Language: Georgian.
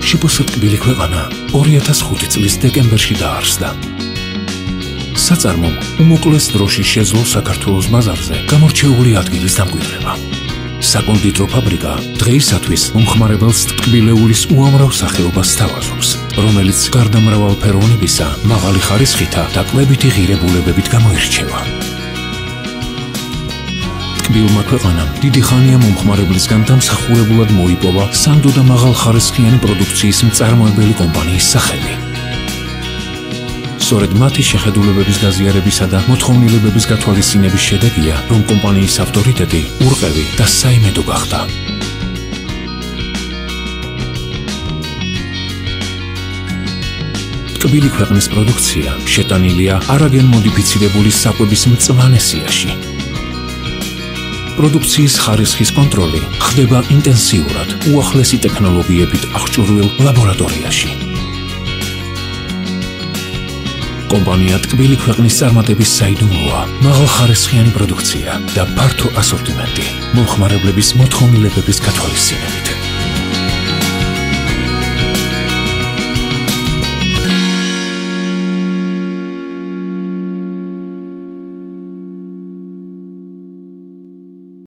შიბოს ტკბილი ქვეყანა 2005 წლის დეკემბერში დაარსდა. საწარმომ უმოკლეს დროში შეძლო საქართველოს ბაზარზე გამორჩეული ადგილის დამკვიდრება. საკონდიტრო ფაბრიკა დღეისათვის მომხმარებელს ტკბილეულის უამრავ სახეობას სთავაზობს, რომელიც გარდა მრავალფეროვნებისა, მაღალი ხარისხითა და კლებითი ღირებულებებით გამოირჩევა. ტკბილმა ქვეყანამ დიდი ხანია მომხმარებლისგან დამსახურებულად მოიპოვა სანდო და მაღალხარისხიანი პროდუქციის მწარმოებელი კომპანიის სახელი. სწორედ მათი შეხედულებების გაზიარებისა და მოთხოვნილებების გათვალისწინების შედეგია, რომ კომპანიის ავტორიტეტი ურყევი და საიმედო გახდა. ტკბილი ქვეყნის პროდუქცია შეტანილია არაგენ მოდიფიცირებული საკვების მწვანე სიაში. პროდუქციის ხარისხის კონტროლი ხდება ინტენსიურად უახლესი ტექნოლოგიებით აღჭურვილ ლაბორატორიაში. კომპანია ტკბილი ქვეყნის წარმატების საიდუმლოა მაღალხარისხიანი პროდუქცია და ფართო ასორტიმენტი მომხმარებლების მოთხოვნილებების გათვალისწინებით.